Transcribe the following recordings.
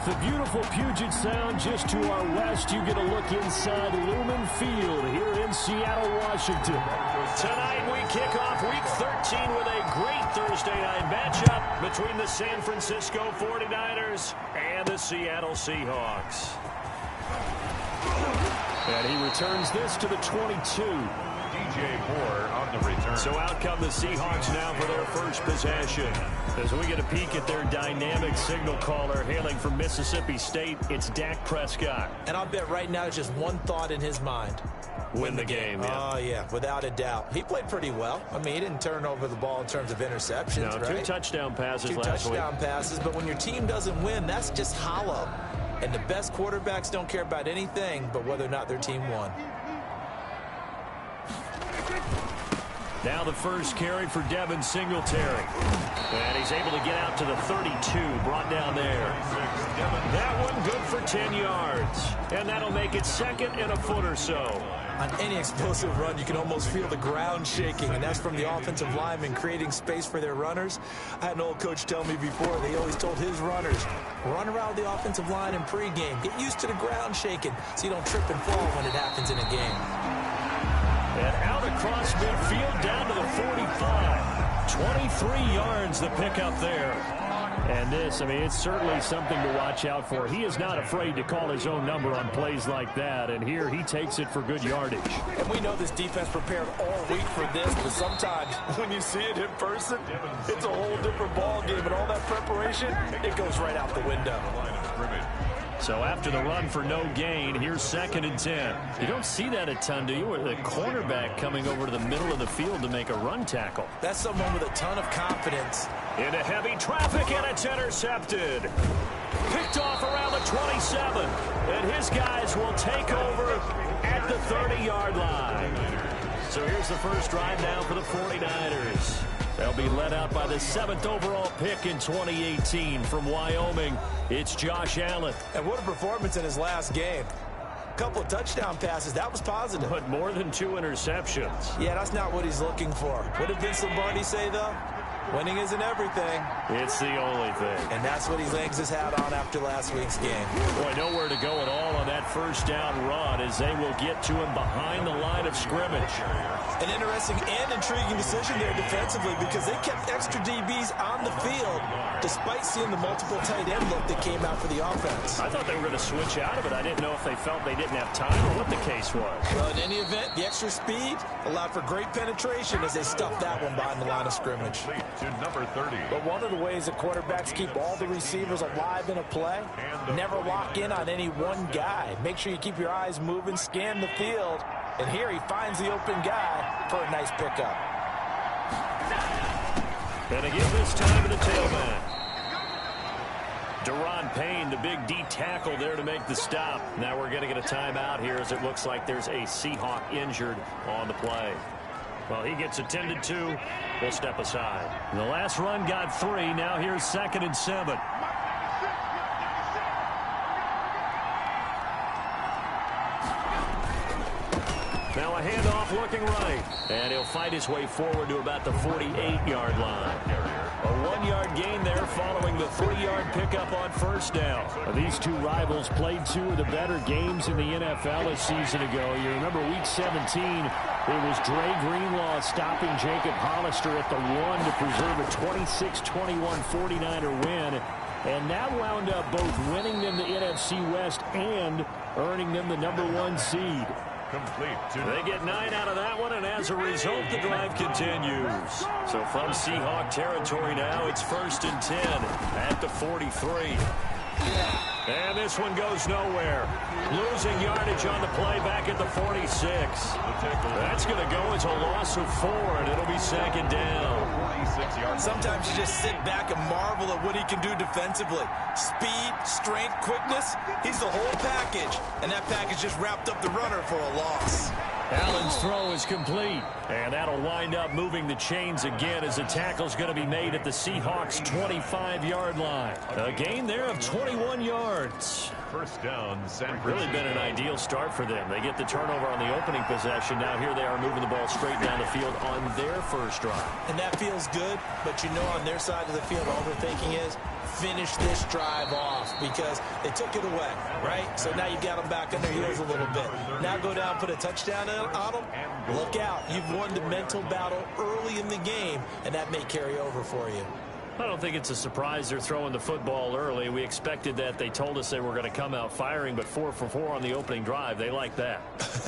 With the beautiful Puget Sound just to our west, you get a look inside Lumen Field here in Seattle, Washington. Tonight we kick off Week 13 with a great Thursday night matchup between the San Francisco 49ers and the Seattle Seahawks. And he returns this to the 22. DJ Moore on the return. So out come the Seahawks now for their first possession. As we get a peek at their dynamic signal caller hailing from Mississippi State, it's Dak Prescott. And I'll bet right now just one thought in his mind. Win the game. Oh, yeah, without a doubt. He played pretty well. I mean, he didn't turn over the ball in terms of interceptions, right? 2 touchdown passes last week. 2 touchdown passes, but when your team doesn't win, that's just hollow. And the best quarterbacks don't care about anything but whether or not their team won. Now the first carry for Devin Singletary. And he's able to get out to the 32, brought down there. That one good for 10 yards. And that'll make it second and a foot or so. On any explosive run, you can almost feel the ground shaking, and that's from the offensive linemen creating space for their runners. I had an old coach tell me before, they always told his runners, run around the offensive line in pregame. Get used to the ground shaking so you don't trip and fall when it happens in a game. And out across midfield down to the 45. 23 yards the pickup there. And this, I mean, it's certainly something to watch out for. He is not afraid to call his own number on plays like that. And here he takes it for good yardage. And we know this defense prepared all week for this, but sometimes when you see it in person, it's a whole different ball game. And all that preparation, it goes right out the window. So after the run for no gain, here's 2nd and 10. You don't see that a ton, do you? With the cornerback coming over to the middle of the field to make a run tackle. That's someone with a ton of confidence. Into heavy traffic, and it's intercepted. Picked off around the 27. And his guys will take over at the 30-yard line. So here's the first drive now for the 49ers. They'll be led out by the 7th overall pick in 2018 from Wyoming. It's Josh Allen. And what a performance in his last game. A couple of touchdown passes. That was positive. But more than 2 interceptions. Yeah, that's not what he's looking for. What did Vince Lombardi say, though? Winning isn't everything. It's the only thing. And that's what he hangs his hat on after last week's game. Boy, nowhere to go at all on that first down run as they will get to him behind the line of scrimmage. An interesting and intriguing decision there defensively because they kept extra DBs on the field despite seeing the multiple tight end look that came out for the offense. I thought they were going to switch out of it. I didn't know if they felt they didn't have time or what the case was. Well, in any event, the extra speed allowed for great penetration as they stuffed that one behind the line of scrimmage. To number 30. But one of the ways that quarterbacks keep all the receivers alive in a play, never lock in on any one guy. Make sure you keep your eyes moving, scan the field. And here he finds the open guy for a nice pickup. And again this time to the tailback. Deron Payne, the big D tackle there to make the stop. Now we're going to get a timeout here as it looks like there's a Seahawk injured on the play. Well, he gets attended to. We'll step aside. The last run got 3. Now here's 2nd and 7. Now a handoff looking right. And he'll fight his way forward to about the 48-yard line. A 1-yard gain there following the 3-yard pickup on first down. Now, these two rivals played 2 of the better games in the NFL a season ago. You remember Week 17, it was Dre Greenlaw stopping Jacob Hollister at the 1 to preserve a 26-21 49er win. And that wound up both winning them the NFC West and earning them the @1 seed. Complete. They get 9 out of that one, and as a result, the drive continues. So from Seahawk territory now, it's 1st and 10 at the 43. And this one goes nowhere. Losing yardage on the play back at the 46. That's going to go as a loss of 4, and it'll be 2nd down. Sometimes you just sit back and marvel at what he can do defensively. Speed, strength, quickness, he's the whole package. And that package just wrapped up the runner for a loss. Allen's throw is complete. And that'll wind up moving the chains again as the tackle's going to be made at the Seahawks' 25-yard line. A gain there of 21 yards. yards. First down, San Francisco. Really been an ideal start for them. They get the turnover on the opening possession. Now here they are moving the ball straight down the field on their first drive. And that feels good, but you know on their side of the field, all they're thinking is, finish this drive off because they took it away, right? So now you've got them back on their heels a little bit. Now go down, put a touchdown on them. Look out. You've won the mental battle early in the game, and that may carry over for you. I don't think it's a surprise they're throwing the football early. We expected that. They told us they were going to come out firing, but 4 for 4 on the opening drive. They like that.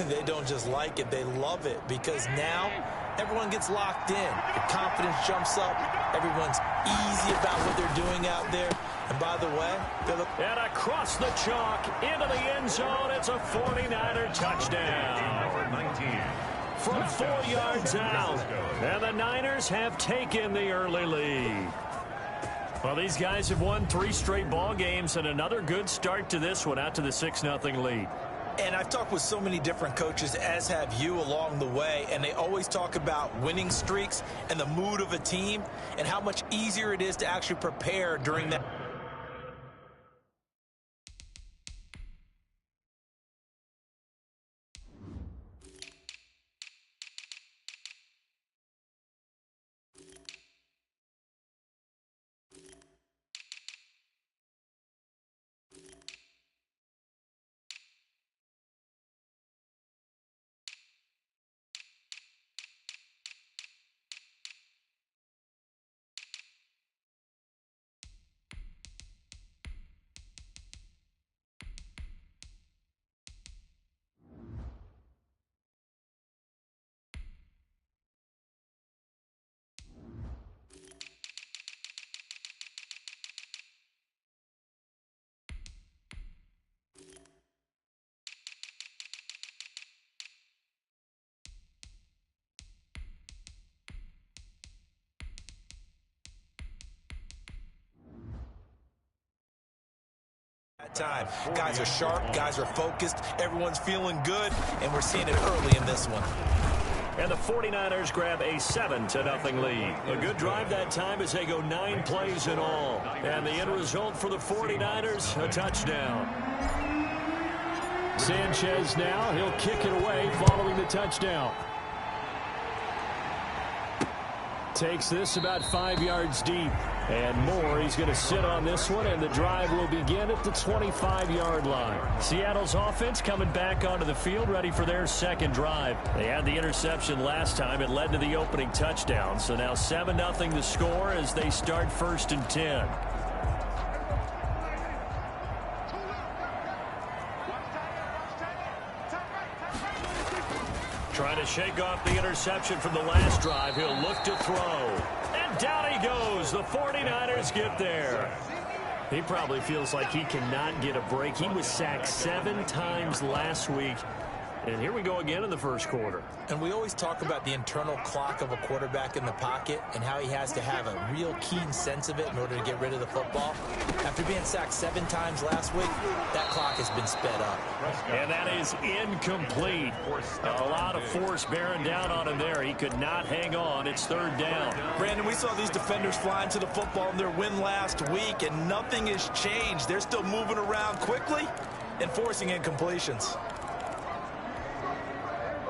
They don't just like it. They love it because now everyone gets locked in. The confidence jumps up. Everyone's easy about what they're doing out there. And by the way, and across the chalk into the end zone, it's a 49er touchdown. Number 19. From 4 yards out, and the Niners have taken the early lead. Well, these guys have won 3 straight ball games, and another good start to this one, out to the 6-0 lead. And I've talked with so many different coaches, as have you, along the way, and they always talk about winning streaks and the mood of a team and how much easier it is to actually prepare during that. Time. Guys are sharp, guys are focused, everyone's feeling good, and we're seeing it early in this one. And the 49ers grab a 7-0 lead. A good drive that time as they go 9 plays in all. And the end result for the 49ers, a touchdown. Sanchez now, he'll kick it away following the touchdown. Takes this about 5 yards deep. And more, he's going to sit on this one, and the drive will begin at the 25-yard line. Seattle's offense coming back onto the field, ready for their second drive. They had the interception last time. It led to the opening touchdown. So now 7-0 the score as they start 1st and 10. Trying to shake off the interception from the last drive. He'll look to throw. And down he goes. The 49ers get there. He probably feels like he cannot get a break. He was sacked 7 times last week. And here we go again in the first quarter. And we always talk about the internal clock of a quarterback in the pocket and how he has to have a real keen sense of it in order to get rid of the football. After being sacked 7 times last week, that clock has been sped up. And that is incomplete. A lot of force bearing down on him there. He could not hang on. It's 3rd down. Brandon, we saw these defenders flying to the football in their win last week, and nothing has changed. They're still moving around quickly and forcing incompletions.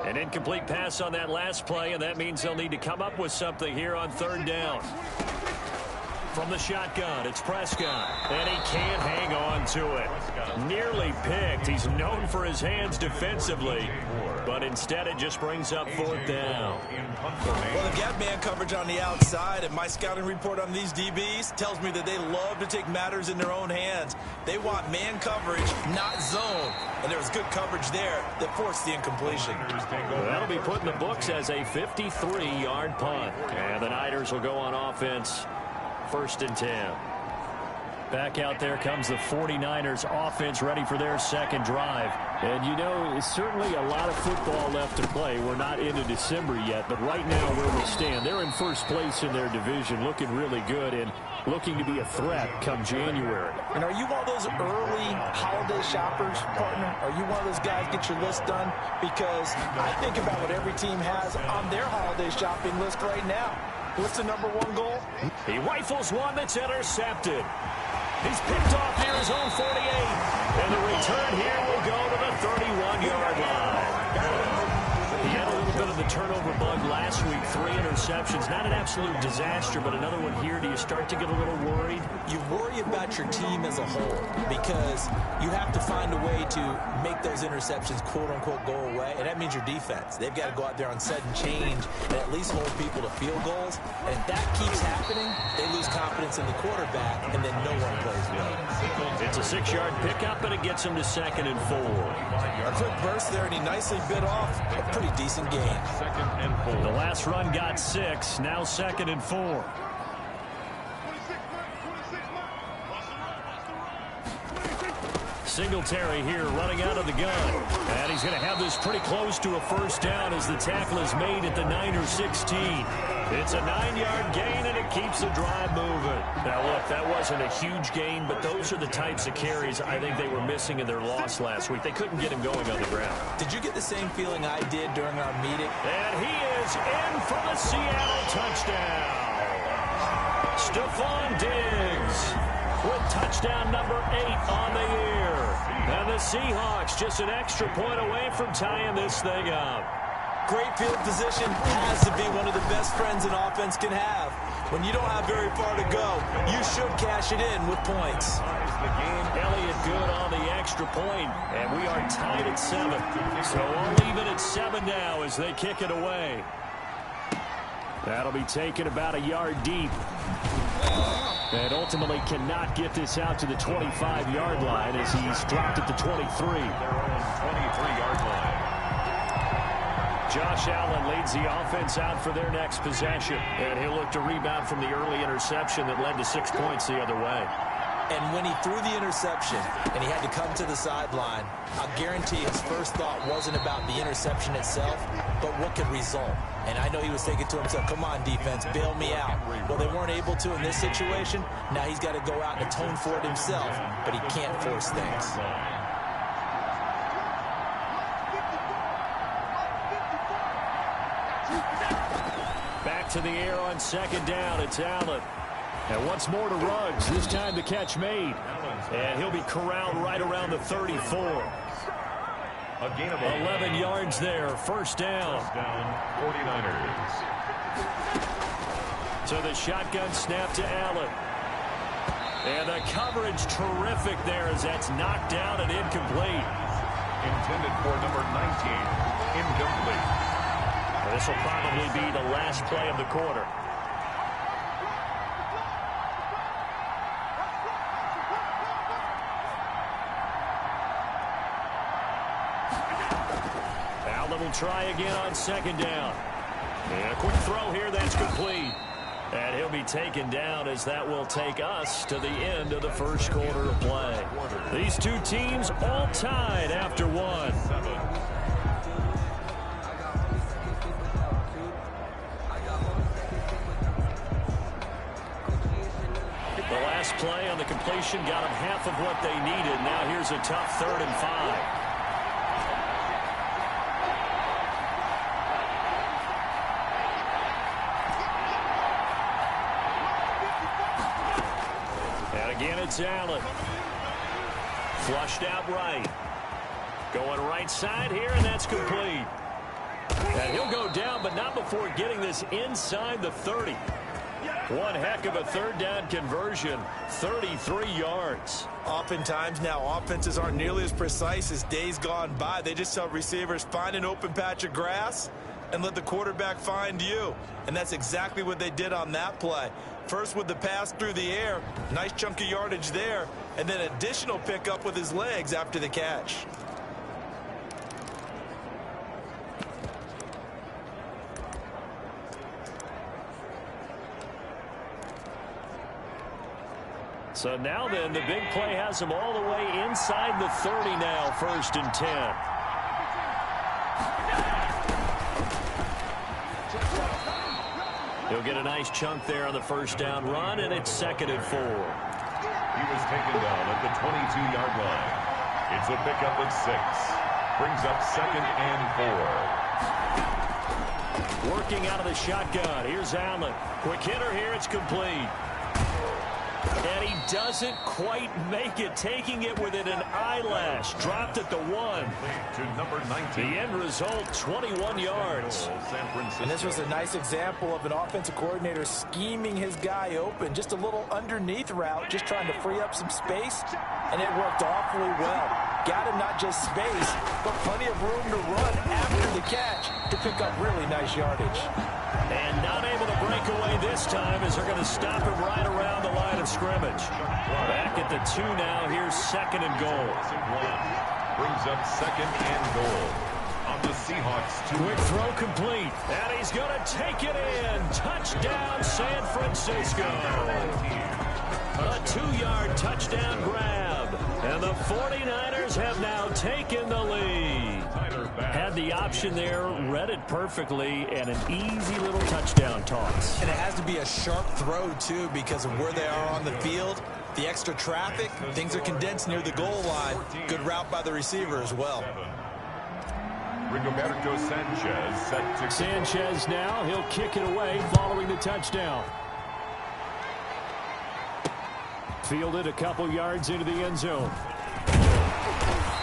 An incomplete pass on that last play, and that means they'll need to come up with something here on 3rd down. From the shotgun, it's Prescott, and he can't hang on to it. Nearly picked. He's known for his hands defensively, but instead it just brings up 4th down. Well, they've got man coverage on the outside, and my scouting report on these DBs tells me that they love to take matters in their own hands. They want man coverage, not zone. And there was good coverage there that forced the incompletion. That'll be put in the books as a 53-yard punt. And the Niners will go on offense, 1st and 10. Back out there comes the 49ers offense ready for their second drive. And, you know, it's certainly a lot of football left to play. We're not into December yet, but right now where we stand, they're in first place in their division, looking really good and looking to be a threat come January. And are you one of those early holiday shoppers, partner? Are you one of those guys get your list done? Because I think about what every team has on their holiday shopping list right now. What's the #1 goal? He rifles one that's intercepted. He's picked off near his own 48. And the return here will go to the 31-yard line. He had a little bit of the turnover bug last week, 3 interceptions. Not an absolute disaster, but another one here. Do you start to get a little worried? You worry about your team as a whole because you have to find a way to make those interceptions, quote-unquote, go away, and that means your defense. They've got to go out there on sudden change and at least hold people to field goals, and if that keeps happening, they lose confidence in the quarterback, and then no one plays well. It's a 6-yard pickup, and it gets him to 2nd and 4. A quick burst there, and he nicely bit off a pretty decent game. 2nd and 4. The last run got 6, now 2nd and 4. Singletary here running out of the gun. And he's going to have this pretty close to a first down as the tackle is made at the 9 or 16. It's a 9-yard gain, and it keeps the drive moving. Now, look, that wasn't a huge gain, but those are the types of carries I think they were missing in their loss last week. They couldn't get him going on the ground. Did you get the same feeling I did during our meeting? And he is in for the Seattle touchdown. Stephon Diggs with touchdown number 8 on the year. And the Seahawks just an extra point away from tying this thing up. Great field position has to be one of the best friends an offense can have. When you don't have very far to go, you should cash it in with points. Elliott good on the extra point, and we are tied at 7. So we'll leave it at 7 now as they kick it away. That'll be taken about a yard deep. And ultimately cannot get this out to the 25-yard line as he's dropped at the 23. Their own 23-yard line. Josh Allen leads the offense out for their next possession. And he'll look to rebound from the early interception that led to 6 points the other way. And when he threw the interception and he had to come to the sideline, I guarantee his first thought wasn't about the interception itself, but what could result. And I know he was thinking to himself, come on, defense, bail me out. Well, they weren't able to in this situation. Now he's got to go out and atone for it himself, but he can't force things. Back to the air on 2nd down. It's Allen. And once more to Ruggs. This time the catch made. And he'll be corralled right around the 34. A gain of 11 yards there. First down. 49ers. So the shotgun snap to Allen. And the coverage terrific there as that's knocked down and incomplete. Intended for number 19. Incomplete. This will probably be the last play of the quarter. Allen will try again on 2nd down. And a quick throw here, that's complete. And he'll be taken down as that will take us to the end of the first quarter of play. These two teams all tied after 1. The last play on the completion got them half of what they needed. Now here's a tough 3rd and 5. It's Allen. Flushed out right. Going right side here, and that's complete. And he'll go down, but not before getting this inside the 30. One heck of a 3rd down conversion. 33 yards. Oftentimes now, offenses aren't nearly as precise as days gone by. They just tell receivers, find an open patch of grass and let the quarterback find you. And that's exactly what they did on that play. First with the pass through the air, nice chunk of yardage there, and then additional pickup with his legs after the catch. So now then, the big play has him all the way inside the 30 now, 1st and 10. He'll get a nice chunk there on the first down run, and it's 2nd and 4. He was taken down at the 22-yard line. It's a pickup of 6. Brings up 2nd and 4. Working out of the shotgun. Here's Allen. Quick hitter here. It's complete. And he doesn't quite make it, taking it within an eyelash. Dropped at the 1. To number 19. The end result, 21 yards. And this was a nice example of an offensive coordinator scheming his guy open. Just a little underneath route, just trying to free up some space, and it worked awfully well. Got him not just space, but plenty of room to run after the catch to pick up really nice yardage. And not able to break away this time as they're going to stop him right around the line of scrimmage. Back at the 2 now. Here's 2nd and goal. Brings up 2nd and goal on the Seahawks. Quick throw complete. And he's going to take it in. Touchdown, San Francisco. A 2-yard touchdown grab. And the 49ers have now taken the lead. Had the option there, read it perfectly, and an easy little touchdown toss. And it has to be a sharp throw, too, because of where they are on the field. The extra traffic, things are condensed near the goal line. Good route by the receiver as well. Rigoberto Sanchez set to... Sanchez now, he'll kick it away following the touchdown. Fielded a couple yards into the end zone.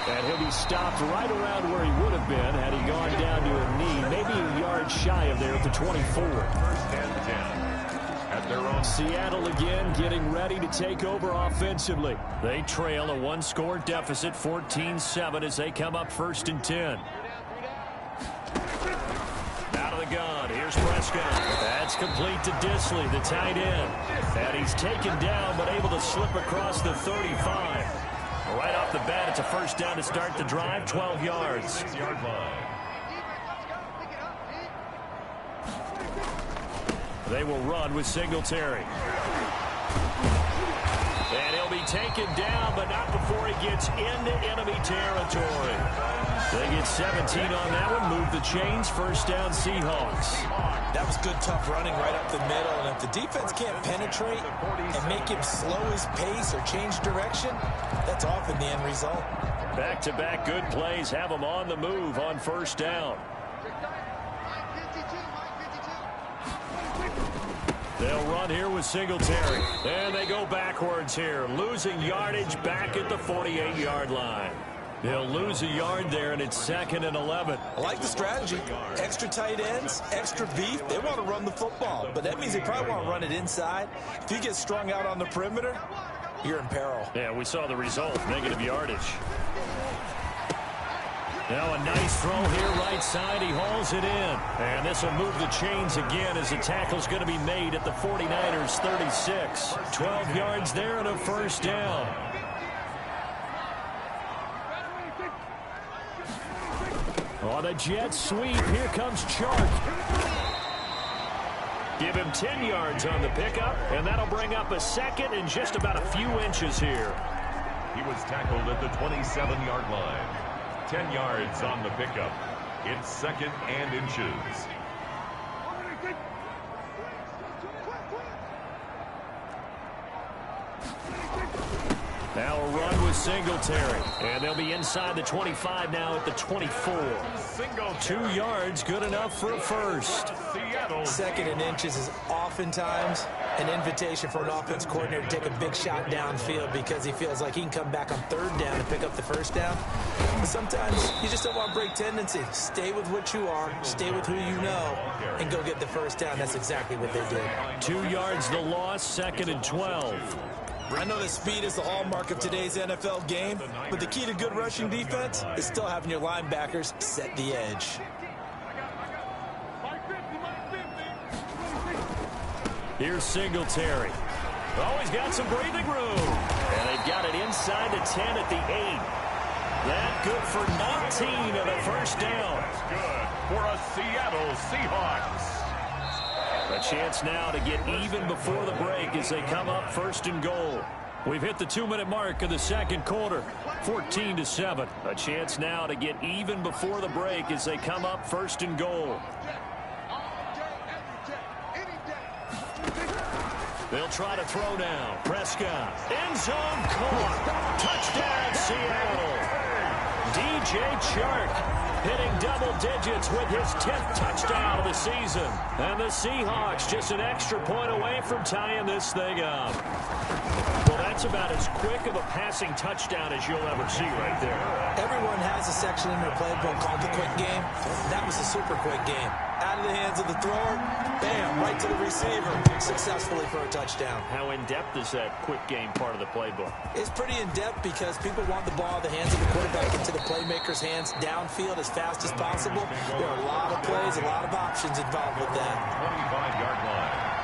And he'll be stopped right around where he would have been had he gone down to a knee, maybe a yard shy of there at the 24. First and 10 at their own. Seattle again getting ready to take over offensively. They trail a 1-score deficit, 14-7, as they come up 1st and 10. Out of the gun, here's Prescott. That's complete to Disley, the tight end. And he's taken down but able to slip across the 35. Right off the bat, it's a 1st down to start the drive, 12 yards. 6-yard line. They will run with Singletary. And he'll be taken down, but not before he gets into enemy territory. They get 17 on that one, move the chains, 1st down Seahawks. That was good, tough running right up the middle. And if the defense can't penetrate and make him slow his pace or change direction, that's often the end result. Back-to-back good plays have them on the move on 1st down. They'll run here with Singletary. And they go backwards here, losing yardage back at the 48-yard line. They'll lose a yard there, and it's 2nd and 11. I like the strategy. Extra tight ends, extra beef. They want to run the football, but that means they probably want to run it inside. If you get strung out on the perimeter, you're in peril. Yeah, we saw the result, negative yardage. Now a nice throw here, right side. He hauls it in. And this will move the chains again as the tackle's going to be made at the 49ers' 36. 12 yards there and a 1st down. On a jet sweep, here comes Chark. Give him 10 yards on the pickup, and that'll bring up a 2nd and just about a few inches here. He was tackled at the 27-yard line. 10 yards on the pickup. It's 2nd and inches. Now a run with Singletary. And they'll be inside the 25 now at the 24. 2 yards, good enough for a 1st. 2nd and inches is oftentimes an invitation for an offense coordinator to take a big shot downfield because he feels like he can come back on 3rd down and pick up the 1st down. But sometimes you just don't want to break tendency. Stay with what you are, stay with who you know, and go get the 1st down. That's exactly what they did. 2 yards the loss, 2nd and 12. I know that speed is the hallmark of today's NFL game, but the key to good rushing defense is still having your linebackers set the edge. Here's Singletary. Oh, he's got some breathing room. And they've got it inside the 10 at the 8. That good for 19 and a 1st down. Good for a Seattle Seahawks. A chance now to get even before the break as they come up 1st and goal. We've hit the 2-minute mark of the 2nd quarter, 14-7. A chance now to get even before the break as they come up 1st and goal. They'll try to throw now. Prescott. End zone caught. Touchdown, Seattle. DJ Chark hitting double digits with his 10th touchdown of the season. And the Seahawks just an extra point away from tying this thing up. Well, that's about as quick of a passing touchdown as you'll ever see right there. Everyone has a section in their playbook called the quick game. That was a super quick game. Out of the hands of the thrower, bam, right to the receiver, successfully for a touchdown. How in-depth is that quick game part of the playbook? It's pretty in-depth because people want the ball in the hands of the quarterback into the playmaker's hands downfield as fast as possible. There are a lot of plays, a lot of options involved with that. 25-yard line.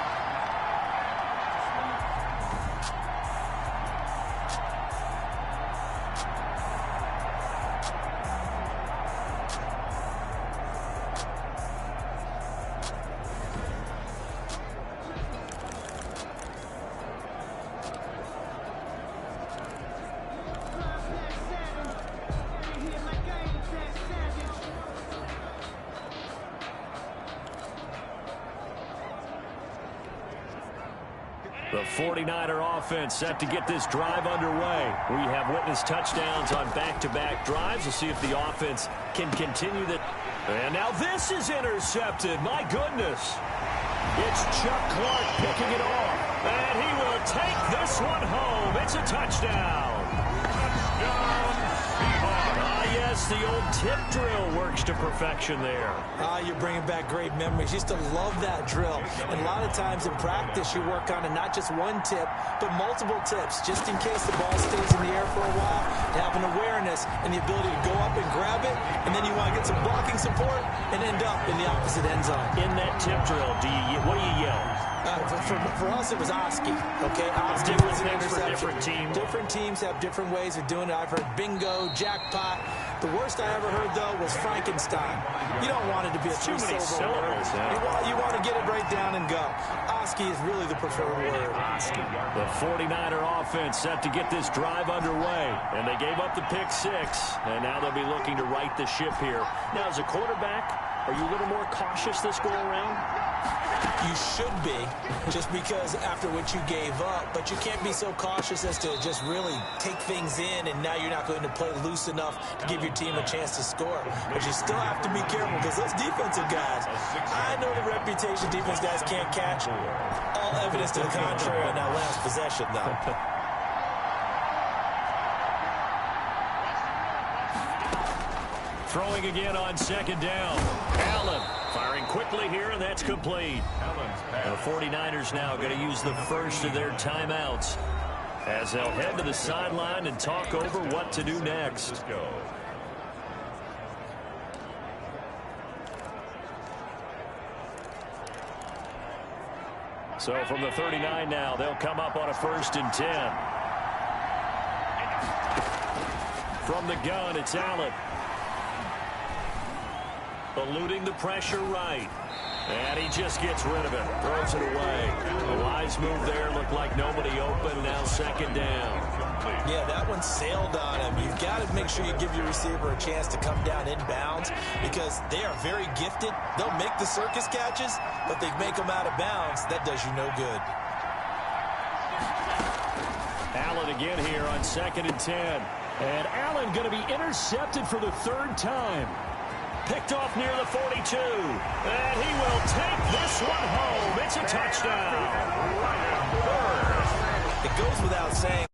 The 49er offense set to get this drive underway. We have witnessed touchdowns on back-to-back drives. We'll see if the offense can continue that. And now this is intercepted. My goodness. It's Chuck Clark picking it off. And he will take this one home. It's a touchdown. Yes, the old tip drill works to perfection there. You're bringing back great memories. Used to love that drill. And a lot of times in practice, you work on not just one tip, but multiple tips, just in case the ball stays in the air for a while. To have an awareness and the ability to go up and grab it, and then you want to get some blocking support and end up in the opposite end zone. In that tip drill, what do you yell? For us, it was OhsoNICE. Okay, OhsoNICE was an interception. Different teams. Different teams have different ways of doing it. I've heard bingo, jackpot. The worst I ever heard, though, was Frankenstein. You don't want it to be a three-syllable word. You want to get it right down and go. OhsoNICE is really the preferred word. The 49er offense set to get this drive underway. And they gave up the pick six. And now they'll be looking to right the ship here. Now, as a quarterback, are you a little more cautious this go-around? You should be, just because after what you gave up, but you can't be so cautious as to just really take things in, and now you're not going to play loose enough to give your team a chance to score. But you still have to be careful because those defensive guys, I know the reputation defense guys can't catch. All evidence to the contrary on that last possession, though. Throwing again on second down. Allen firing quickly here, and that's complete. The 49ers now going to use the first of their timeouts as they'll head to the sideline and talk over what to do next. So from the 39 now, they'll come up on a 1st and 10. From the gun, it's Allen. Eluding the pressure right. And he just gets rid of it. Throws it away. A wise move there. Looked like nobody open. Now second down. Yeah, that one sailed on him. You've got to make sure you give your receiver a chance to come down inbounds because they are very gifted. They'll make the circus catches, but they make them out of bounds. That does you no good. Allen again here on 2nd and 10. And Allen going to be intercepted for the 3rd time. Picked off near the 42. And he will take this one home. It's a touchdown. It goes without saying.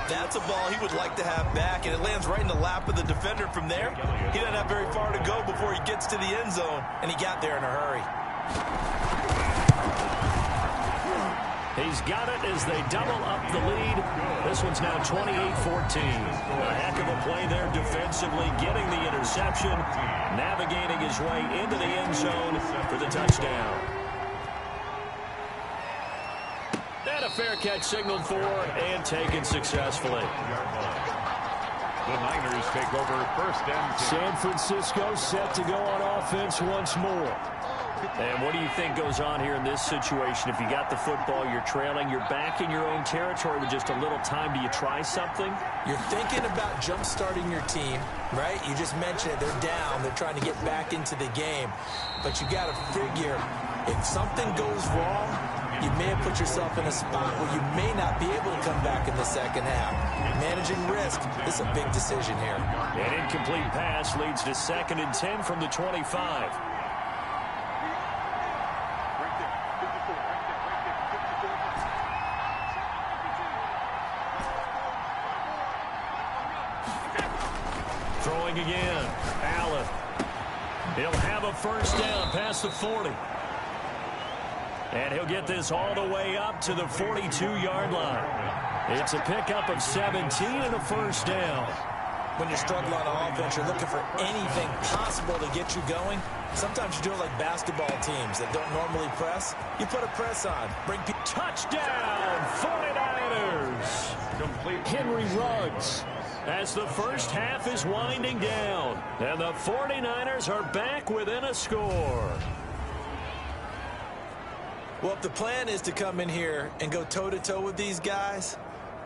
That's a ball he would like to have back, and it lands right in the lap of the defender from there. He doesn't have very far to go before he gets to the end zone, and he got there in a hurry. He's got it as they double up the lead. This one's now 28-14. A heck of a play there defensively, getting the interception, navigating his way into the end zone for the touchdown. And a fair catch signaled for and taken successfully. The Niners take over 1st and 10. San Francisco set to go on offense once more. And what do you think goes on here in this situation? If you got the football, you're trailing, you're back in your own territory with just a little time. Do you try something? You're thinking about jump-starting your team, right? You just mentioned it. They're down. They're trying to get back into the game. But you got to figure, if something goes wrong, you may have put yourself in a spot where you may not be able to come back in the second half. Managing risk is a big decision here. An incomplete pass leads to 2nd and 10 from the 25. Throwing again. Allen. He'll have a first down past the 40. And he'll get this all the way up to the 42-yard line. It's a pickup of 17 and a first down. When you're struggling on offense, you're looking for anything possible to get you going. Sometimes you do it like basketball teams that don't normally press. You put a press on. Bring people. Touchdown, 49ers. Complete. Henry Ruggs. As the first half is winding down. And the 49ers are back within a score. Well, if the plan is to come in here and go toe-to-toe with these guys,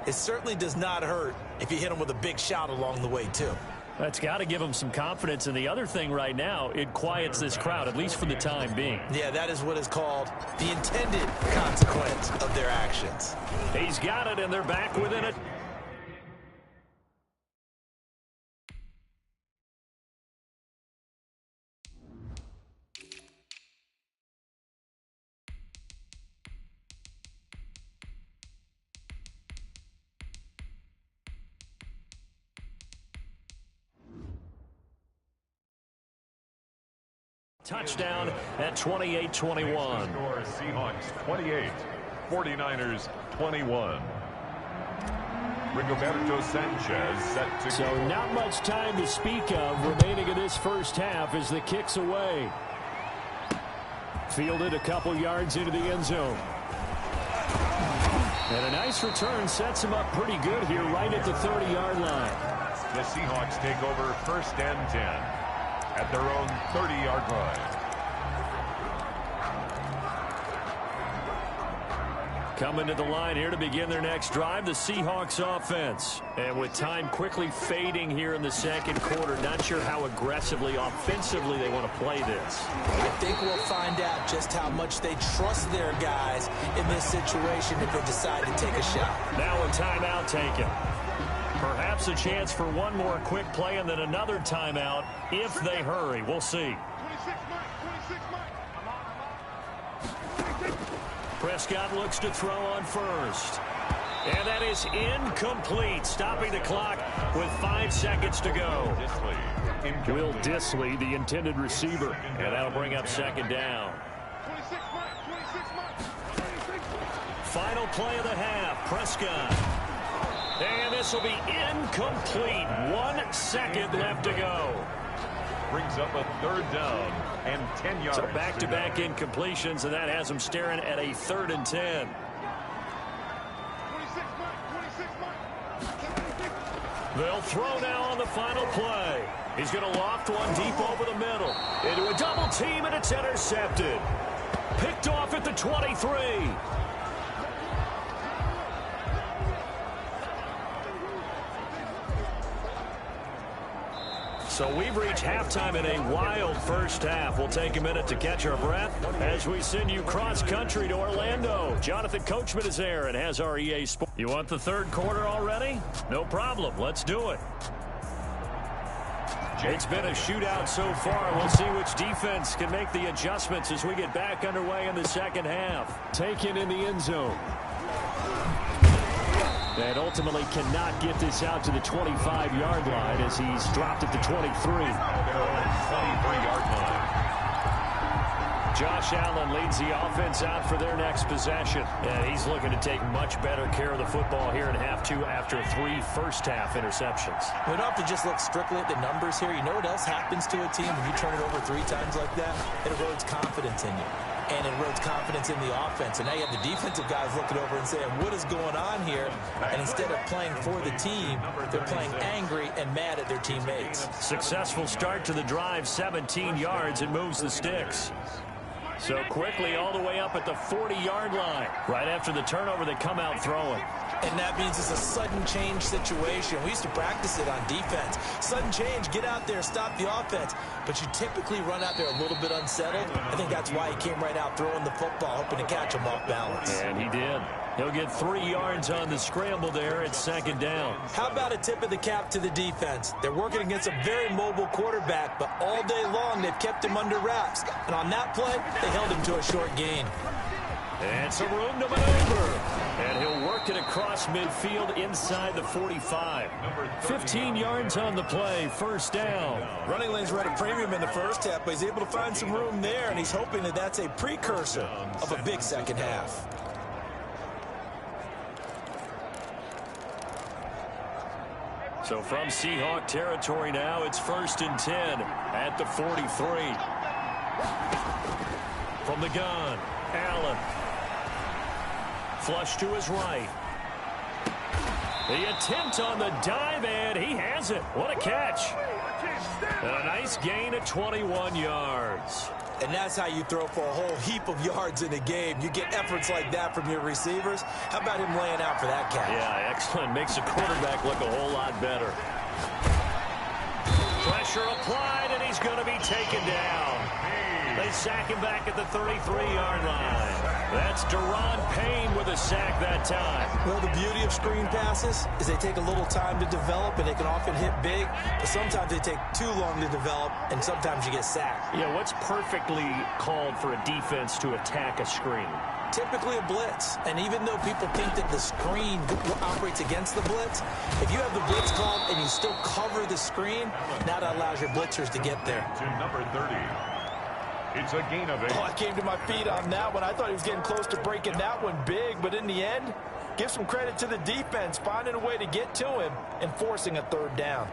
it certainly does not hurt if you hit them with a big shout along the way, too. That's got to give them some confidence. And the other thing right now, it quiets this crowd, at least for the time being. Yeah, that is what is called the intended consequence of their actions. He's got it, and they're back within it. Touchdown at 28-21. Score Seahawks 28, 49ers 21. Rigoberto Sanchez set to So go. not much time to speak of remaining in this first half as the kick's away. Fielded a couple yards into the end zone. And a nice return sets him up pretty good here right at the 30-yard line. The Seahawks take over 1st and 10. At their own 30-yard line. Coming to the line here to begin their next drive, the Seahawks offense. And with time quickly fading here in the second quarter, not sure how aggressively, offensively they want to play this. I think we'll find out just how much they trust their guys in this situation if they decide to take a shot. Now a timeout taken. Perhaps a chance for one more quick play and then another timeout if they hurry. We'll see. Prescott looks to throw on first. And that is incomplete, stopping the clock with 5 seconds to go. Will Disley, the intended receiver. And that'll bring up 2nd down. Final play of the half, Prescott. And this will be incomplete. 1 second left to go. Brings up a 3rd down and 10 yards. So back-to-back incompletions, and that has them staring at a 3rd and 10. They'll throw now on the final play. He's going to loft one deep over the middle. Into a double team, and it's intercepted. Picked off at the 23. So we've reached halftime in a wild first half. We'll take a minute to catch our breath as we send you cross-country to Orlando. Jonathan Coachman is there and has our EA Sports. You want the 3rd quarter already? No problem. Let's do it. It's been a shootout so far. We'll see which defense can make the adjustments as we get back underway in the second half. Taken in the end zone. And ultimately cannot get this out to the 25-yard line as he's dropped at the 23. Their own 23-yard line. Josh Allen leads the offense out for their next possession. And he's looking to take much better care of the football here in half 2 after 3 first-half interceptions. We don't have to just look strictly at the numbers here. You know what else happens to a team when you turn it over 3 times like that? It erodes confidence in you. And it erodes confidence in the offense. And now you have the defensive guys looking over and saying, what is going on here? And instead of playing for the team, they're playing angry and mad at their teammates. Successful start to the drive, 17 yards. It moves the sticks. So quickly all the way up at the 40-yard line. Right after the turnover, they come out throwing. And that means it's a sudden change situation. We used to practice it on defense. Sudden change, get out there, stop the offense. But you typically run out there a little bit unsettled. I think that's why he came right out throwing the football, hoping to catch him off balance. And he did. He'll get 3 yards on the scramble there at second down. How about a tip of the cap to the defense? They're working against a very mobile quarterback, but all day long they've kept him under wraps. And on that play, they held him to a short gain. And some room to maneuver. And he'll work it across midfield inside the 45. 15 yards on the play, first down. Running lanes were at a premium in the first half, but he's able to find some room there, and he's hoping that that's a precursor of a big second half. So from Seahawk territory now, it's 1st and 10 at the 43. From the gun, Allen. Flush to his right. The attempt on the dive, and he has it. What a catch. And a nice gain of 21 yards. And that's how you throw for a whole heap of yards in a game. You get efforts like that from your receivers. How about him laying out for that catch? Yeah, excellent. Makes the quarterback look a whole lot better. Pressure applied, and he's going to be taken down. They sack him back at the 33-yard line. That's Deron Payne with a sack that time. Well, the beauty of screen passes is they take a little time to develop, and they can often hit big, but sometimes they take too long to develop, and sometimes you get sacked. Yeah, what's perfectly called for a defense to attack a screen? Typically a blitz, and even though people think that the screen operates against the blitz, if you have the blitz called and you still cover the screen, now that allows your blitzers to get there. To number 30. It's a gain of 8. Oh, I came to my feet on that one. I thought he was getting close to breaking that one big, but in the end, give some credit to the defense, finding a way to get to him and forcing a third down.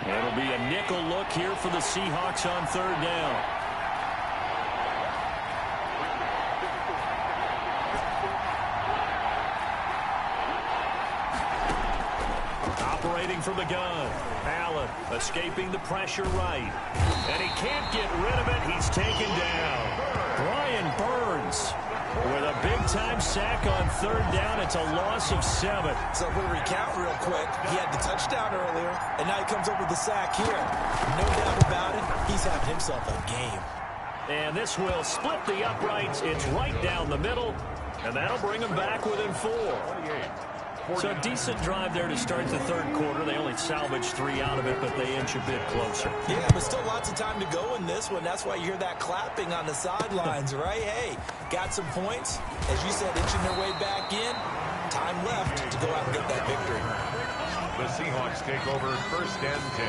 It'll be a nickel look here for the Seahawks on third down. Operating from the gun. Allen escaping the pressure right. And he can't get rid of it. He's taken down. Brian Burns with a big-time sack on third down. It's a loss of 7. So we'll recount real quick. He had the touchdown earlier, and now he comes up with the sack here. No doubt about it, he's having himself a game. And this will split the uprights. It's right down the middle, and that'll bring him back within 4. So a decent drive there to start the third quarter. They only salvaged 3 out of it, but they inch a bit closer. Yeah, but still lots of time to go in this one. That's why you hear that clapping on the sidelines, right? Hey, got some points. As you said, inching their way back in. Time left to go out and get that victory. The Seahawks take over 1st and 10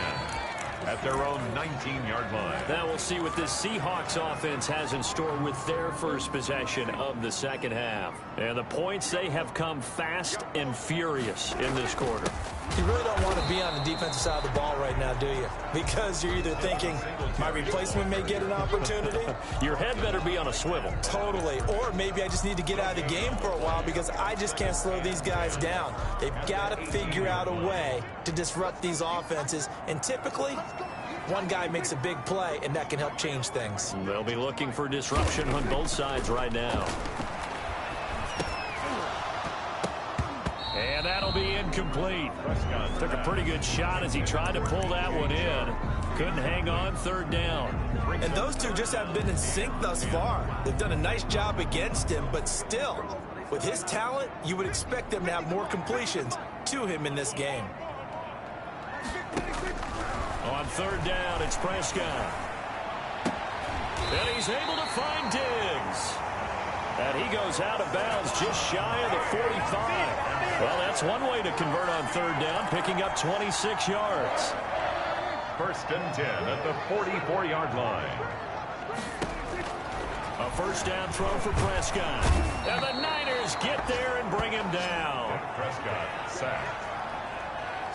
at their own 19-yard line. Now we'll see what this Seahawks offense has in store with their first possession of the second half. And the points, they have come fast and furious in this quarter. You really don't want to be on the defensive side of the ball right now, do you? Because you're either thinking, my replacement may get an opportunity. Your head better be on a swivel. Totally. Or maybe I just need to get out of the game for a while because I just can't slow these guys down. They've got to figure out a way to disrupt these offenses. And typically, one guy makes a big play, and that can help change things. They'll be looking for disruption on both sides right now. And that'll be incomplete. Took a pretty good shot as he tried to pull that one in. Couldn't hang on third down. And those two just haven't been in sync thus far. They've done a nice job against him, but still, with his talent, you would expect them to have more completions to him in this game. On third down, it's Prescott. And he's able to find Diggs. And he goes out of bounds just shy of the 45. Well, that's one way to convert on third down, picking up 26 yards. 1st and 10 at the 44-yard line. A first down throw for Prescott. And the Niners get there and bring him down. Prescott sacked.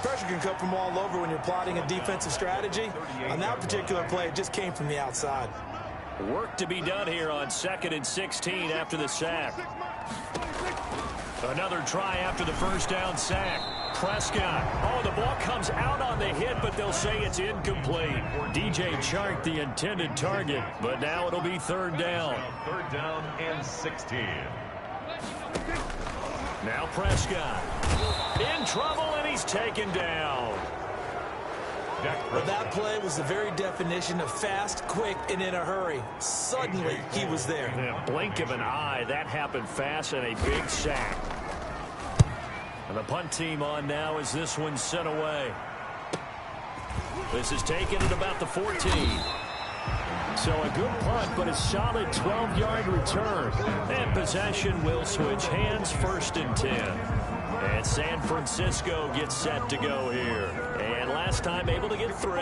Pressure can come from all over when you're plotting a defensive strategy. On that particular play, it just came from the outside. Work to be done here on 2nd and 16 after the sack. Another try after the first down sack. Prescott. Oh, the ball comes out on the hit, but they'll say it's incomplete. DJ Chark, the intended target, but now it'll be third down. Third down and 16. Now Prescott. In trouble, and he's taken down. Well, that play was the very definition of fast, quick, and in a hurry. Suddenly, he was there. In a blink of an eye, that happened fast, and a big sack. And the punt team on now as this one's sent away. This is taken at about the 14. So a good punt, but a solid 12-yard return. And possession will switch hands, 1st and 10. And San Francisco gets set to go here. And last time able to get 3.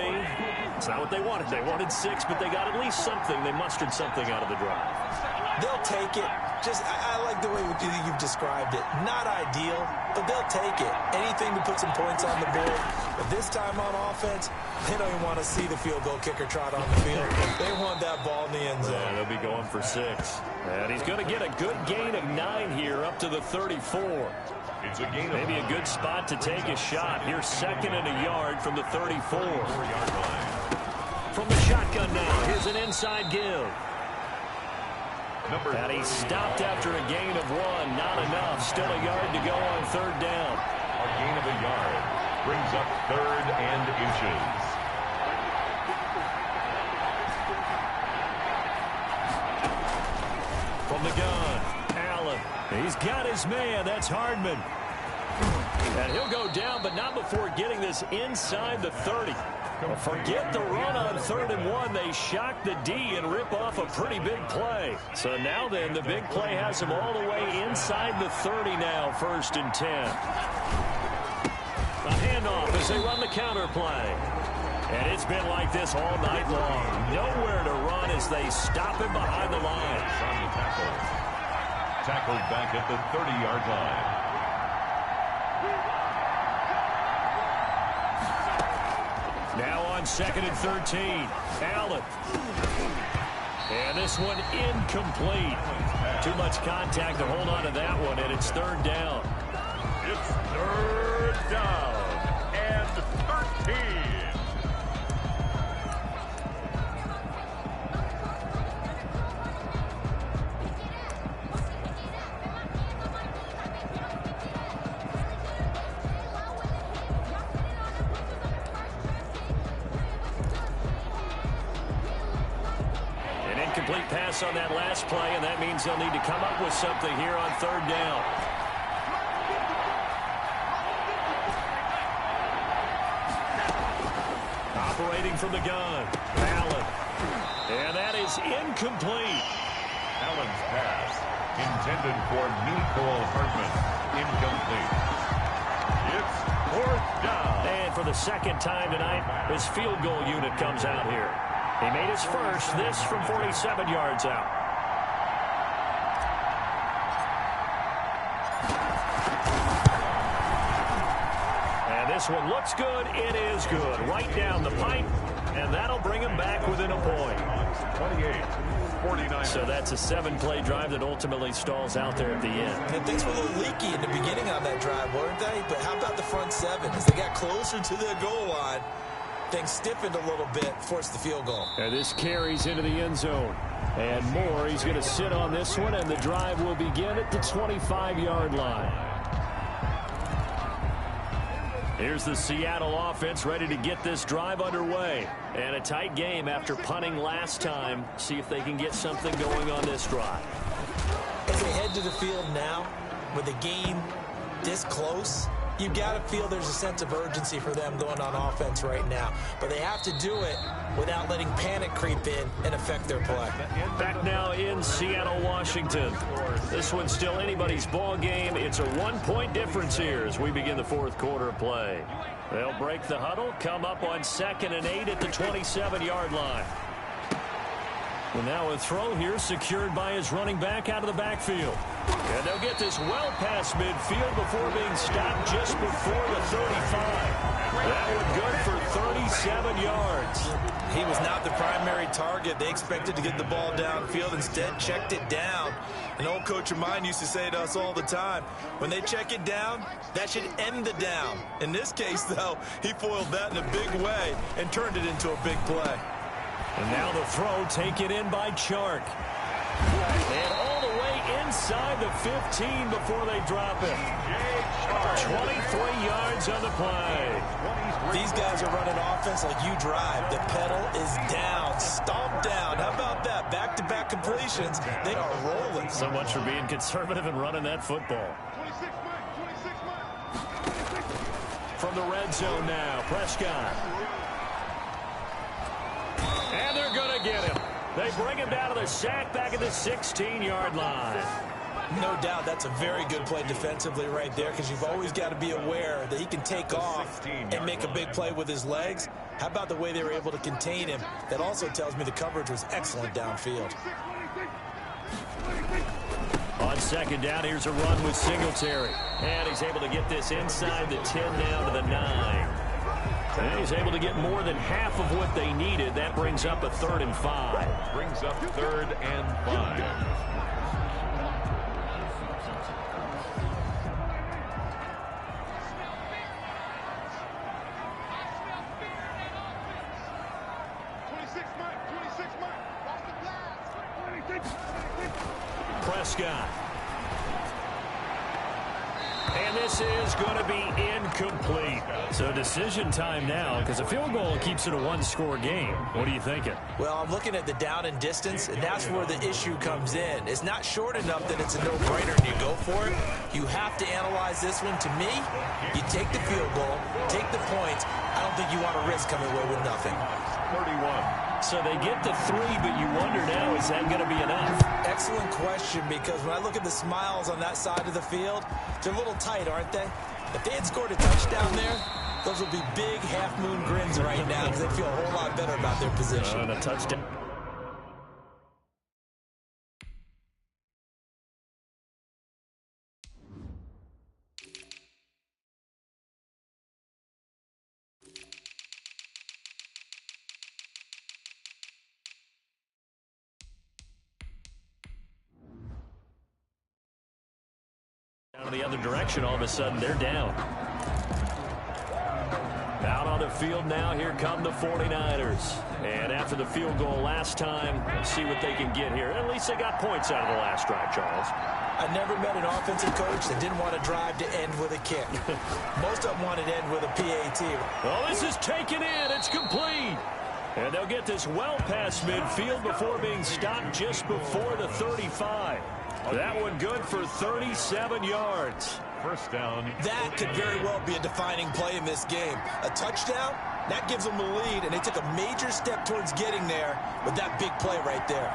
It's not what they wanted. They wanted 6, but they got at least something. They mustered something out of the drive. They'll take it. I like the way you've described it. Not ideal, but they'll take it. Anything to put some points on the board. But this time on offense, they don't even want to see the field goal kicker trot on the field. They want that ball in the end zone. Yeah, they'll be going for 6. And he's going to get a good gain of 9 here up to the 34. It's a gain. Maybe a good spot to take a shot. Here's 2nd and a yard from the 34. From the shotgun now, here's an inside give. And he's stopped after a gain of 1. Not enough. Still a yard to go on 3rd down. A gain of a yard brings up 3rd and inches. From the gun, Allen. He's got his man. That's Hardman. And he'll go down, but not before getting this inside the 30. Well, forget the run on 3rd and 1. They shock the D and rip off a pretty big play. So now then, the big play has them all the way inside the 30 now, 1st and 10. A handoff as they run the counter play. And it's been like this all night long. Nowhere to run as they stop him behind the line. On the tackle. Tackled back at the 30-yard line. Now on 2nd and 13, Allen. And this one incomplete. Too much contact to hold on to that one, and it's 3rd down. It's 3rd down and 13. Incomplete pass on that last play, and that means they'll need to come up with something here on 3rd down. Operating from the gun, Allen. And that is incomplete. Allen's pass intended for Nicole Hardman. Incomplete. It's 4th down. And for the 2nd time tonight, his field goal unit comes out here. He made his first, this from 47 yards out. And this one looks good. It is good. Right down the pipe, and that'll bring him back within a point. 28-49. So that's a 7-play drive that ultimately stalls out there at the end. And things were a little leaky in the beginning on that drive, weren't they? But how about the front 7? As they got closer to the goal line, things stiffened a little bit, forced the field goal. And this carries into the end zone. And more, he's going to sit on this one, and the drive will begin at the 25-yard line. Here's the Seattle offense ready to get this drive underway. And a tight game after punting last time. See if they can get something going on this drive. As they head to the field now, with the game this close, you've got to feel there's a sense of urgency for them going on offense right now. But they have to do it without letting panic creep in and affect their play. Back now in Seattle, Washington. This one's still anybody's ball game. It's a 1-point difference here as we begin the 4th quarter of play. They'll break the huddle, come up on 2nd and 8 at the 27-yard line. Well, now a throw here secured by his running back out of the backfield. And they'll get this well past midfield before being stopped just before the 35. That one good for 37 yards. He was not the primary target. They expected to get the ball downfield. Instead, checked it down. An old coach of mine used to say to us all the time, when they check it down, that should end the down. In this case, though, he foiled that in a big way and turned it into a big play. And now the throw taken in by Chark. And all the way inside the 15 before they drop it. 23 yards on the play. These guys are running offense like you drive. The pedal is down, stomped down. How about that? Back-to-back completions. They are rolling. So much for being conservative and running that football. From the red zone now, Prescott. And they're going to get him. They bring him down to the sack back at the 16-yard line. No doubt that's a very good play defensively right there, because you've always got to be aware that he can take off and make a big play with his legs. How about the way they were able to contain him? That also tells me the coverage was excellent downfield. On second down, here's a run with Singletary. And he's able to get this inside the 10 down to the 9. And he's able to get more than half of what they needed. That brings up a 3rd and 5. Brings up 3rd and 5. Prescott. And this is going to be incomplete. So decision time now, because a field goal keeps it a one-score game. What are you thinking? Well, I'm looking at the down and distance, and that's where the issue comes in. It's not short enough that it's a no-brainer and you go for it. You have to analyze this one. To me, you take the field goal, take the points. I don't think you want to risk coming away with nothing. 31. So they get the 3, but you wonder now, is that going to be enough? Excellent question, because when I look at the smiles on that side of the field, they're a little tight, aren't they? If they had scored a touchdown there, those would be big half-moon grins right now, because they feel a whole lot better about their position. And a touchdown. Down the other direction, all of a sudden, they're down. Out on the field now, here come the 49ers. And after the field goal last time, let's see what they can get here. At least they got points out of the last drive, Charles. I never met an offensive coach that didn't want to drive to end with a kick. Most of them wanted to end with a PAT. Well, this is taken in. It's complete. And they'll get this well past midfield before being stopped just before the 35. That one good for 37 yards. First down. That could very well be a defining play in this game. A touchdown, that gives them the lead, and they took a major step towards getting there with that big play right there.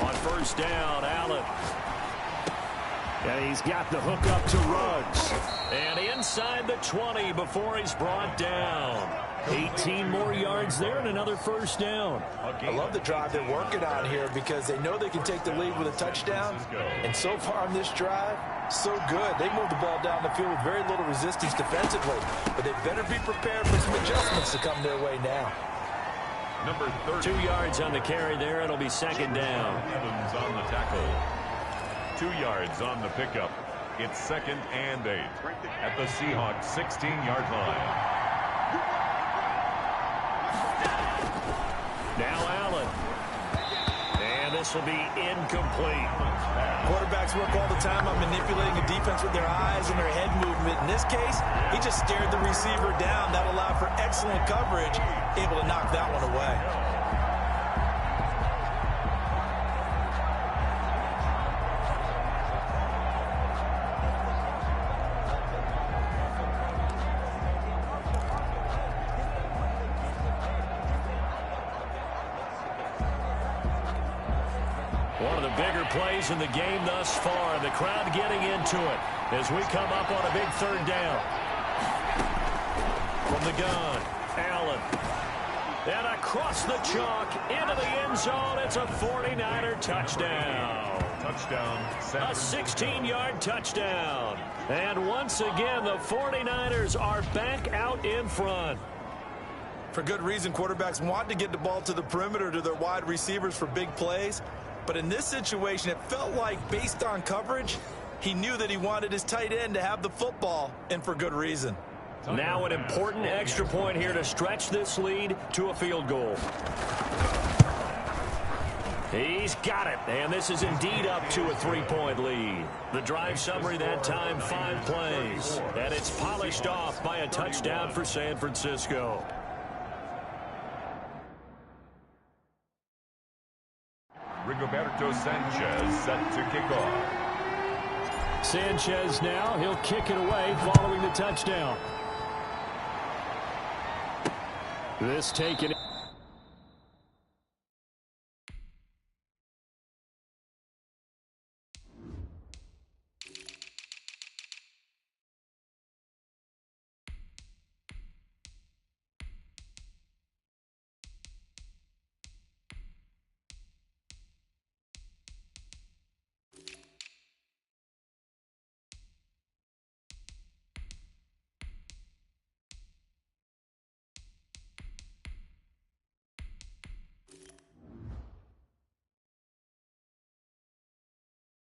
On first down, Allen. And he's got the hook up to Ruggs. And inside the 20 before he's brought down. 18 more yards there and another first down. I love the drive they're working on here, because they know they can take the lead with a touchdown. And so far on this drive, so good. They moved the ball down the field with very little resistance defensively. But they better be prepared for some adjustments to come their way now. Number 30. 2 yards on the carry there. It'll be second down. Evans on the tackle. 2 yards on the pickup. It's 2nd and 8 at the Seahawks 16-yard line. Now Allen. And this will be incomplete. Quarterbacks work all the time on manipulating a defense with their eyes and their head movement. In this case, he just stared the receiver down. That allowed for excellent coverage, able to knock that one away. One of the bigger plays in the game thus far. The crowd getting into it as we come up on a big third down. From the gun, Allen. And across the chalk, into the end zone, it's a 49er touchdown. Touchdown. A 16-yard touchdown. And once again, the 49ers are back out in front. For good reason, quarterbacks want to get the ball to the perimeter to their wide receivers for big plays. But in this situation, it felt like, based on coverage, he knew that he wanted his tight end to have the football, and for good reason. Now an important extra point here to stretch this lead to a field goal. He's got it, and this is indeed up to a 3-point lead. The drive summary that time, 5 plays, and it's polished off by a touchdown for San Francisco. Rigoberto Sanchez set to kick off. Sanchez now, he'll kick it away following the touchdown. This taken.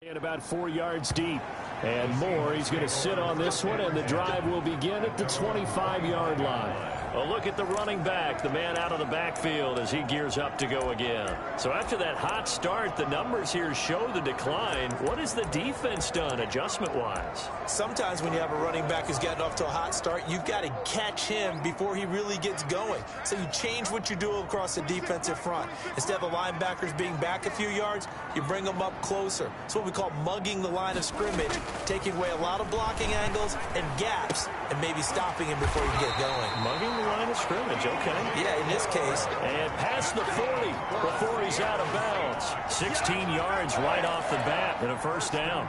And about 4 yards deep. And more, he's going to sit on this one, and the drive will begin at the 25-yard line. A look at the running back, the man out of the backfield as he gears up to go again. So after that hot start, the numbers here show the decline. What has the defense done adjustment-wise? Sometimes when you have a running back who's gotten off to a hot start, you've got to catch him before he really gets going. So you change what you do across the defensive front. Instead of the linebackers being back a few yards, you bring them up closer. It's what we call mugging the line of scrimmage, taking away a lot of blocking angles and gaps, and maybe stopping him before you get going. Mugging the line of scrimmage, okay. Yeah, in this case. And past the 40 before he's out of bounds. 16 yards right off the bat and a first down.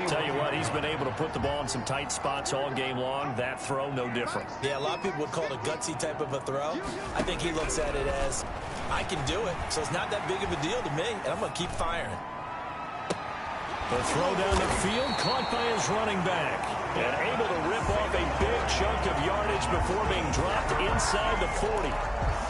Tell you what, he's been able to put the ball in some tight spots all game long. That throw, no different. Yeah, a lot of people would call it a gutsy type of a throw. I think he looks at it as, I can do it, so it's not that big of a deal to me, and I'm going to keep firing. The throw down the field, caught by his running back. And able to rip off a big chunk of yardage before being dropped inside the 40.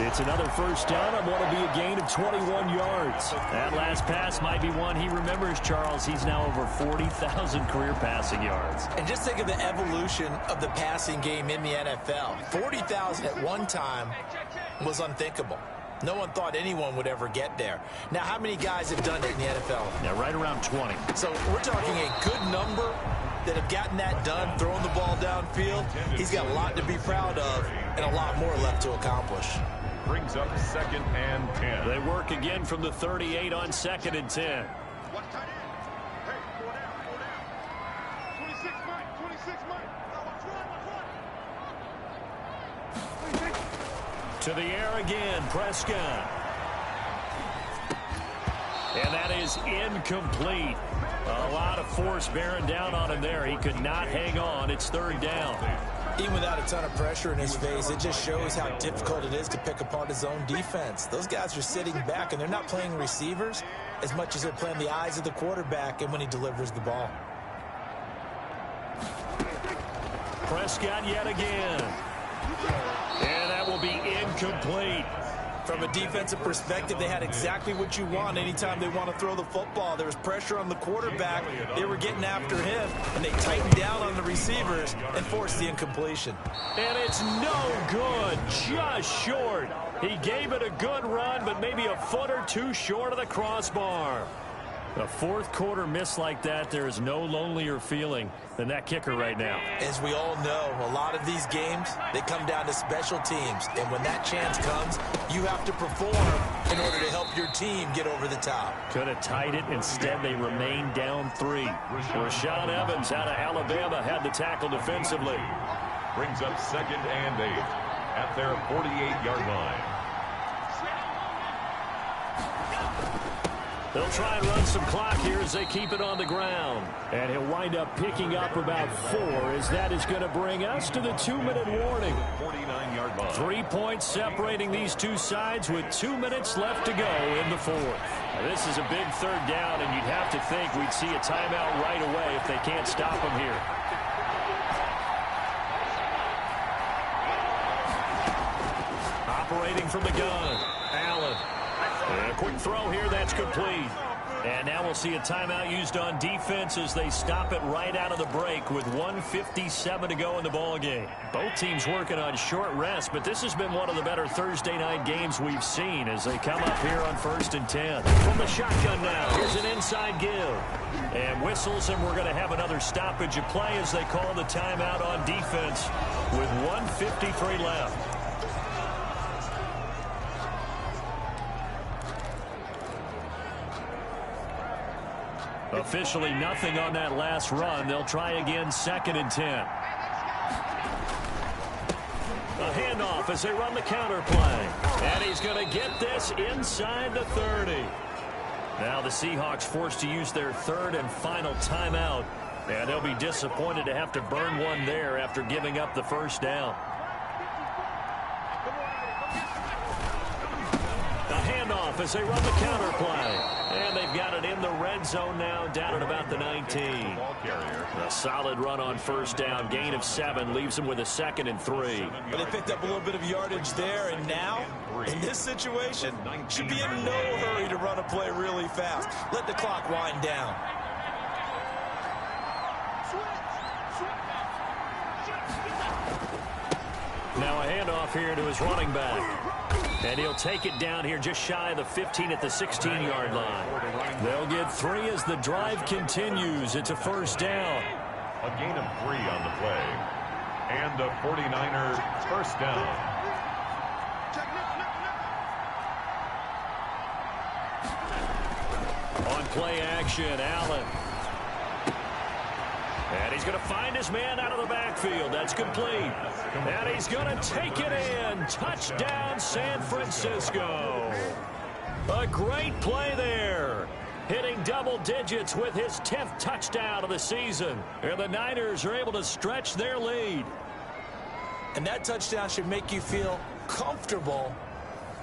It's another first down on what will be a gain of 21 yards. That last pass might be one he remembers, Charles. He's now over 40,000 career passing yards. And just think of the evolution of the passing game in the NFL. 40,000 at one time was unthinkable. No one thought anyone would ever get there. Now, how many guys have done it in the NFL? Yeah, right around 20. So we're talking a good number that have gotten that done, throwing the ball downfield. He's got a lot to be proud of and a lot more left to accomplish. Brings up 2nd and 10. They work again from the 38 on 2nd and 10. To the air again, Prescott. And that is incomplete. A lot of force bearing down on him there. He could not hang on. It's 3rd down. Even without a ton of pressure in his face, it just shows how difficult it is to pick apart his own defense. Those guys are sitting back, and they're not playing receivers as much as they're playing the eyes of the quarterback and when he delivers the ball. Prescott yet again. And that will be incomplete. From a defensive perspective, they had exactly what you want anytime they want to throw the football. There was pressure on the quarterback. They were getting after him, and they tightened down on the receivers and forced the incompletion. And it's no good, just short. He gave it a good run, but maybe a foot or two short of the crossbar. A 4th quarter miss like that, there is no lonelier feeling than that kicker right now. As we all know, a lot of these games, they come down to special teams. And when that chance comes, you have to perform in order to help your team get over the top. Could have tied it. Instead, they remain down 3. Rashaan Evans out of Alabama had the tackle defensively. Brings up 2nd and 8 at their 48-yard line. They'll try and run some clock here as they keep it on the ground. And he'll wind up picking up about 4, as that is going to bring us to the 2-minute warning. 49-yard line. 3 points separating these two sides with 2 minutes left to go in the 4th. Now, this is a big 3rd down, and you'd have to think we'd see a timeout right away if they can't stop them here. Operating from the gun, Allen. And a quick throw here, that's complete. And now we'll see a timeout used on defense as they stop it right out of the break with 1:57 to go in the ballgame. Both teams working on short rest, but this has been one of the better Thursday night games we've seen as they come up here on 1st and 10. From the shotgun now, here's an inside give. And whistles, and we're going to have another stoppage of play as they call the timeout on defense with 1:53 left. Officially nothing on that last run. They'll try again 2nd and 10. A handoff as they run the counter play. And he's going to get this inside the 30. Now the Seahawks forced to use their 3rd and final timeout. And they'll be disappointed to have to burn one there after giving up the 1st down. A handoff as they run the counter play. And they've got it in the red zone now, down at about the 19. A solid run on 1st down. Gain of 7 leaves them with a 2nd and 3. But they picked up a little bit of yardage there, and now, in this situation, should be in no hurry to run a play really fast. Let the clock wind down. Now a handoff here to his running back. And he'll take it down here just shy of the 15 at the 16-yard line. They'll get 3 as the drive continues. It's a 1st down. A gain of 3 on the play. And a 49er 1st down. On play action, Allen. And he's going to find his man out of the backfield. That's complete. And he's going to take it in. Touchdown, San Francisco. A great play there. Hitting double digits with his 10th touchdown of the season. And the Niners are able to stretch their lead. And that touchdown should make you feel comfortable.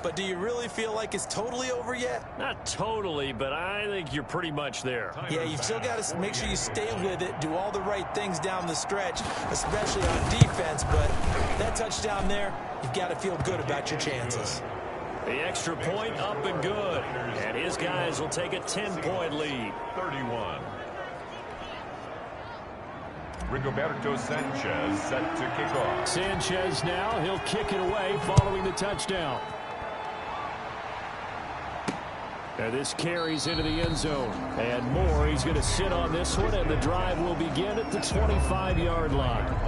But do you really feel like it's totally over yet? Not totally, but I think you're pretty much there. Yeah, you've still got to make sure you stay with it, do all the right things down the stretch, especially on defense. But that touchdown there, you've got to feel good about your chances. The extra point up and good. And his guys will take a 10-point lead. 31. Rigoberto Sanchez set to kick off. Sanchez now, he'll kick it away following the touchdown. And this carries into the end zone. And more, he's going to sit on this one, and the drive will begin at the 25-yard line.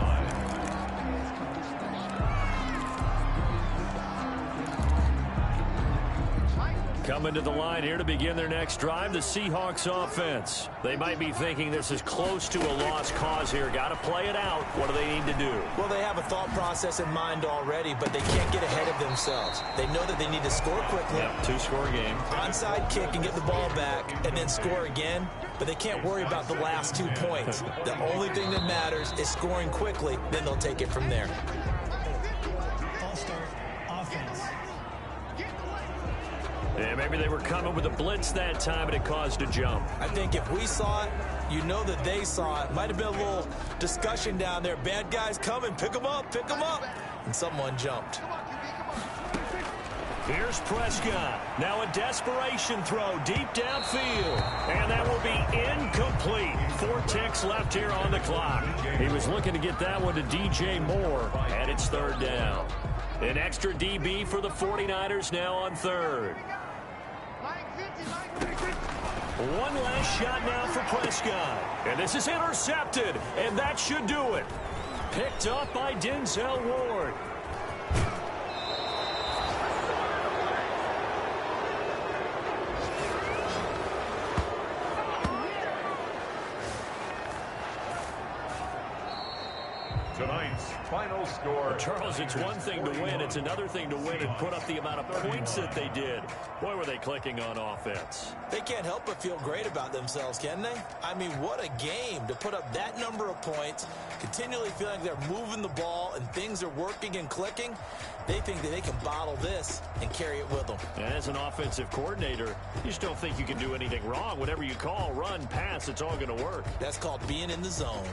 Coming to the line here to begin their next drive, the Seahawks offense. They might be thinking this is close to a lost cause here. Got to play it out. What do they need to do? Well, they have a thought process in mind already, but they can't get ahead of themselves. They know that they need to score quickly. Yep, 2-score game. Onside kick and get the ball back and then score again, but they can't worry about the last 2 points. The only thing that matters is scoring quickly, then they'll take it from there. Yeah, maybe they were coming with a blitz that time and it caused a jump. I think if we saw it, you know that they saw it. Might have been a little discussion down there. Bad guys coming, pick them up, and someone jumped. Here's Prescott. Now a desperation throw deep downfield. And that will be incomplete. 4 ticks left here on the clock. He was looking to get that one to DJ Moore. And it's 3rd down. An extra DB for the 49ers now on 3rd. One last shot now for Prescott. And this is intercepted. And that should do it. Picked up by Denzel Ward. Tonight points. Final score. Charles, it's one thing to win. It's another thing to win and put up the amount of points that they did. Boy, were they clicking on offense. They can't help but feel great about themselves, can they? I mean, what a game to put up that number of points, continually feeling like they're moving the ball and things are working and clicking. They think that they can bottle this and carry it with them. And as an offensive coordinator, you just don't think you can do anything wrong. Whatever you call, run, pass, it's all going to work. That's called being in the zone.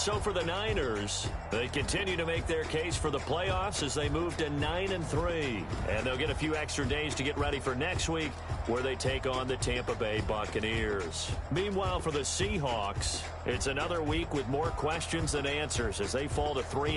So for the Niners, they continue to make their case for the playoffs as they move to 9-3. And they'll get a few extra days to get ready for next week, where they take on the Tampa Bay Buccaneers. Meanwhile, for the Seahawks, it's another week with more questions than answers as they fall to 3.